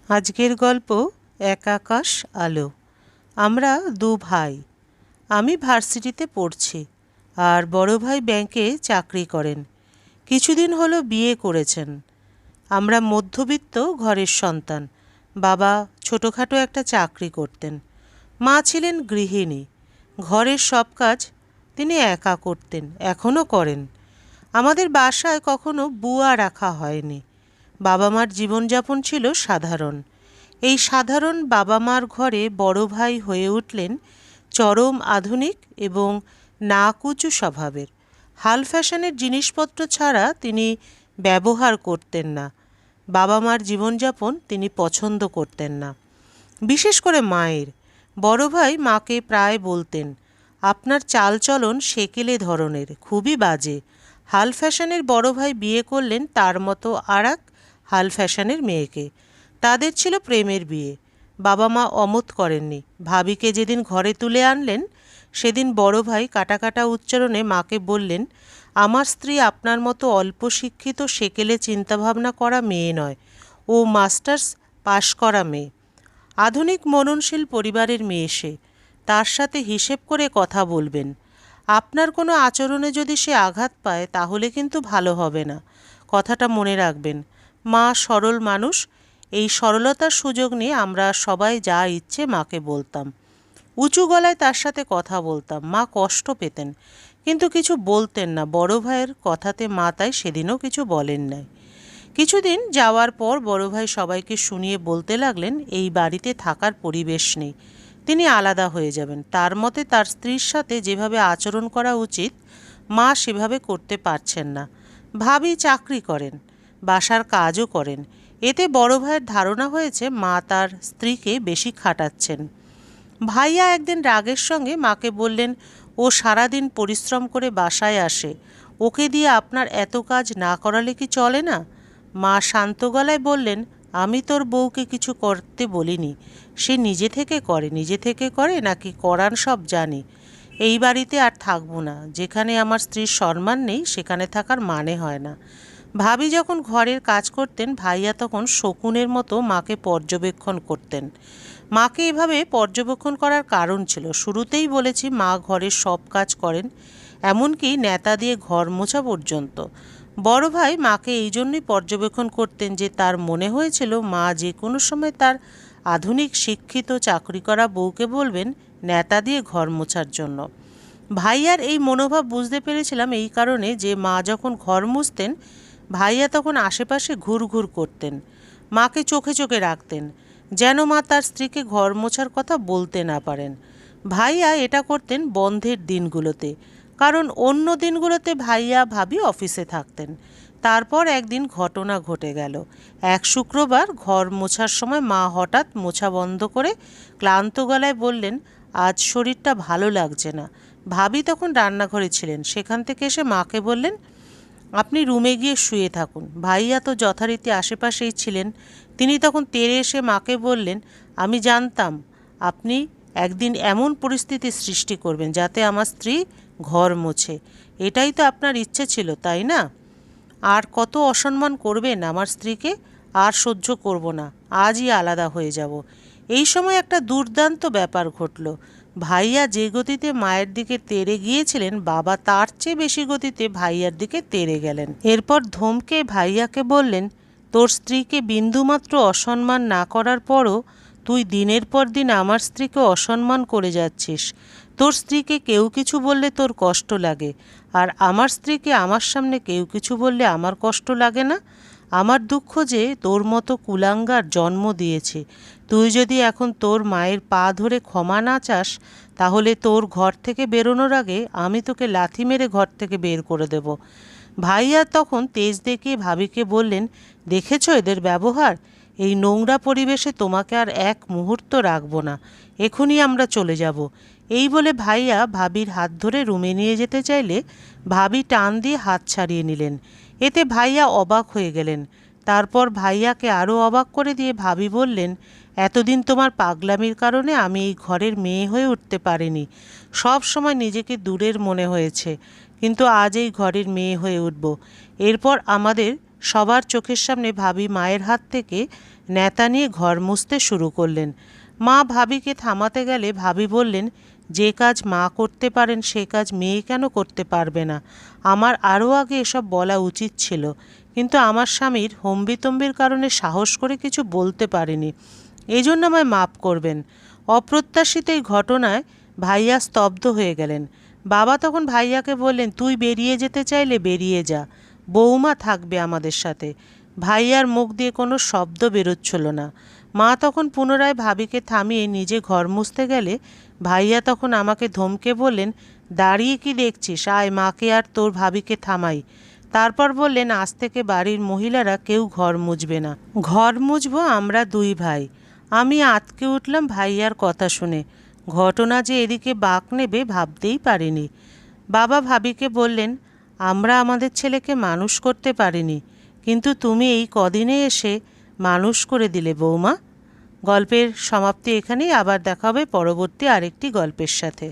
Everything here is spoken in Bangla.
আজকের গল্প এক আকাশ আলো। আমরা দু ভাই। আমি ভার্সিটিতে পড়ছি আর বড় ভাই ব্যাংকে চাকরি করেন। কিছুদিন হলো বিয়ে করেছেন। আমরা মধ্যবিত্ত ঘরের সন্তান। বাবা ছোটোখাটো একটা চাকরি করতেন, মা ছিলেন গৃহিণী। ঘরের সব কাজ তিনি একা করতেন, এখনও করেন। আমাদের বাসায় কখনো বুয়া রাখা হয়নি। বাবা মার জীবনযাপন ছিল সাধারণ। এই সাধারণ বাবা মার ঘরে বড় ভাই হয়ে উঠলেন চরম আধুনিক এবং নাকুচু স্বভাবের। হাল ফ্যাশনের জিনিসপত্র ছাড়া তিনি ব্যবহার করতেন না। বাবা মার জীবনযাপন তিনি পছন্দ করতেন না, বিশেষ করে মায়ের। বড় ভাই মাকে প্রায় বলতেন, আপনার চালচলন সেকেলে ধরনের, খুবই বাজে। হাল ফ্যাশনের বড় ভাই বিয়ে করলেন তার মতো আর এক হাল ফ্যাশনের মেয়েকে। তাদের ছিল প্রেমের বিয়ে। বাবা মা অমত করেননি। ভাবিকে যেদিন ঘরে তুলে আনলেন সেদিন বড় ভাই কাটা কাটা উচ্চারণে মাকে বললেন, আমার স্ত্রী আপনার মতো অল্প শিক্ষিত সেকেলে চিন্তাভাবনা করা মেয়ে নয়, ও মাস্টার্স পাশ করা মেয়ে। আধুনিক মননশীল পরিবারের মেয়ে সে। তার সাথে হিসেব করে কথা বলবেন। আপনার কোনো আচরণে যদি সে আঘাত পায় তাহলে কিন্তু ভালো হবে না, কথাটা মনে রাখবেন। মা সরল মানুষ। এই সরলতার সুযোগ নিয়ে আমরা সবাই যা ইচ্ছে মাকে বলতাম। উঁচু গলায় তার সাথে কথা বলতাম। মা কষ্ট পেতেন, কিন্তু কিছু বলতেন না। বড় ভাইয়ের কথাতে মা তাই সেদিনও কিছু বলেন নাই। কিছুদিন যাওয়ার পর বড় ভাই সবাইকে শুনিয়ে বলতে লাগলেন, এই বাড়িতে থাকার পরিবেশ নেই, তিনি আলাদা হয়ে যাবেন। তার মতে তার স্ত্রীর সাথে যেভাবে আচরণ করা উচিত মা সেভাবে করতে পারছেন না। ভাবি চাকরি করেন, বাসার কাজও করেন। এতে বড় ভাইয়ের ধারণা হয়েছে মা তার স্ত্রীকে বেশি খাটাচ্ছেন। ভাইয়া একদিন রাগের সঙ্গে মাকে বললেন, ও সারাদিন পরিশ্রম করে বাসায় আসে, ওকে দিয়ে আপনার এত কাজ না করালে কি চলে না? মা শান্ত গলায় বললেন, আমি তোর বউকে কিছু করতে বলিনি, সে নিজে থেকে করে। নিজে থেকে করে নাকি করান সব জানি। এই বাড়িতে আর থাকবো না। যেখানে আমার স্ত্রীর সম্মান নেই সেখানে থাকার মানে হয় না। ভাবি যখন ঘরের কাজ করতেন ভাইয়া তখন শকুনের মতো মাকে পর্যবেক্ষণ করতেন। মাকে এভাবে পর্যবেক্ষণ করার কারণ ছিল, শুরুতেই বলেছি মা ঘরের সব কাজ করেন, এমনকি নেতা দিয়ে ঘর মোছা পর্যন্ত। বড় ভাই মাকে এই জন্যই পর্যবেক্ষণ করতেন যে তার মনে হয়েছিল মা যে কোনো সময় তার আধুনিক শিক্ষিত চাকরি করা বউকে বলবেন নেতা দিয়ে ঘর মোছার জন্য। ভাইয়ার এই মনোভাব বুঝতে পেরেছিলাম এই কারণে যে মা যখন ঘর মুছতেন ভাইয়া তখন আশেপাশে ঘুরঘুর করতেন। মাকে চোখে চোখে রাখতেন, যেন মা তার স্ত্রীকে ঘর মোছার কথা বলতে না পারেন। ভাইয়া এটা করতেন বন্ধের দিনগুলোতে, কারণ অন্য দিনগুলোতে ভাইয়া ভাবি অফিসে থাকতেন। তারপর একদিন ঘটনা ঘটে গেল। এক শুক্রবার ঘর মোছার সময় মা হঠাৎ মোছা বন্ধ করে ক্লান্ত গলায় বললেন, আজ শরীরটা ভালো লাগছে না। ভাবি তখন রান্নাঘরে ছিলেন। সেখান থেকে এসে মাকে বললেন, আপনি রুমে গিয়ে শুয়ে থাকুন। ভাইয়া তো যথারীতি আশেপাশেই ছিলেন। তিনি তখন তেড়ে এসে মাকে বললেন, আমি জানতাম আপনি একদিন এমন পরিস্থিতি সৃষ্টি করবেন যাতে আমার স্ত্রী ঘর মোছে। এটাই তো আপনার ইচ্ছে ছিল, তাই না? আর কত অসম্মান করবেন আমার স্ত্রীকে? আর সহ্য করব না, আজই আলাদা হয়ে যাব। এই সময় একটা দুর্দান্ত ব্যাপার ঘটল। ভাইয়া যে গতিতে মায়ের দিকে তেড়ে গিয়েছিলেন বাবা তার চেয়ে বেশি গতিতে ভাইয়ার দিকে তেড়ে গেলেন। এরপর ধমকে ভাইয়াকে বললেন, তোর স্ত্রীকে বিন্দুমাত্র অসম্মান না করার পরও তুই দিনের পর দিন আমার স্ত্রীকে অসম্মান করে যাচ্ছিস। তোর স্ত্রীকে কেউ কিছু বললে তোর কষ্ট লাগে, আর আমার স্ত্রীকে আমার সামনে কেউ কিছু বললে আমার কষ্ট লাগে না। আমার দুঃখ যে তোর মতো কুলাঙ্গার জন্ম দিয়েছে। তুই যদি এখন তোর মায়ের পা ধরে ক্ষমা না চাস তাহলে তোর ঘর থেকে বেরোনোর আগে আমি তোকে লাথি মেরে ঘর থেকে বের করে দেব। ভাইয়া তখন তেজ দেখিয়ে ভাবিকে বললেন, দেখেছো এদের ব্যবহার? এই নোংরা পরিবেশে তোমাকে আর এক মুহূর্ত রাখবো না, এখনই আমরা চলে যাব। এই বলে ভাইয়া ভাবির হাত ধরে রুমে নিয়ে যেতে চাইলে ভাবি টান দিয়ে হাত ছাড়িয়ে নিলেন। এতে ভাইয়া অবাক হয়ে গেলেন। তারপর ভাইয়াকে আরও অবাক করে দিয়ে ভাবি বললেন, এতদিন তোমার পাগলামির কারণে আমি এই ঘরের মেয়ে হয়ে উঠতে পারিনি। সব সময় নিজেকে দূরের মনে হয়েছে, কিন্তু আজ এই ঘরের মেয়ে হয়ে উঠব। এরপর আমাদের সবার চোখের সামনে ভাবি মায়ের হাত থেকে নেতা নিয়ে ঘর মুছতে শুরু করলেন। মা ভাবিকে থামাতে গেলে ভাবি বললেন, যে কাজ মা করতে পারেন সে কাজ মেয়ে কেন করতে পারবে না? আমার আরও আগে এসব বলা উচিত ছিল, কিন্তু আমার স্বামীর হম্বিতম্বির কারণে সাহস করে কিছু বলতে পারিনি। এই জন্য আমায় মাপ করবেন। অপ্রত্যাশিত এই ঘটনায় ভাইয়া স্তব্ধ হয়ে গেলেন। বাবা তখন ভাইয়াকে বললেন, তুই বেরিয়ে যেতে চাইলে বেরিয়ে যা, বৌমা থাকবে আমাদের সাথে। ভাইয়ার মুখ দিয়ে কোনো শব্দ বেরোচ্ছিল না। মা তখন পুনরায় ভাবিকে থামিয়ে নিজে ঘর মুছতে গেলে ভাইয়া তখন আমাকে ধমকে বললেন, দাঁড়িয়ে কি দেখছিস, আয় মাকে আর তোর ভাবিকে থামাই। তারপর বললেন, আজ থেকে বাড়ির মহিলারা কেউ ঘর মুছবে না, ঘর মুছবো আমরা দুই ভাই। আমি আঁতকে উঠলাম ভাইয়ার কথা শুনে। ঘটনা যে এদিকে বাঁক নেবে ভাবতেই পারিনি। বাবা ভাবিকে বললেন, আমরা আমাদের ছেলেকে মানুষ করতে পারিনি, কিন্তু তুমি এই কদিনে এসে মানুষ করে দিলে বৌমা। গল্পের সমাপ্তি এখানেই। আবার দেখা হবে পরবর্তী আরেকটি গল্পের সাথে।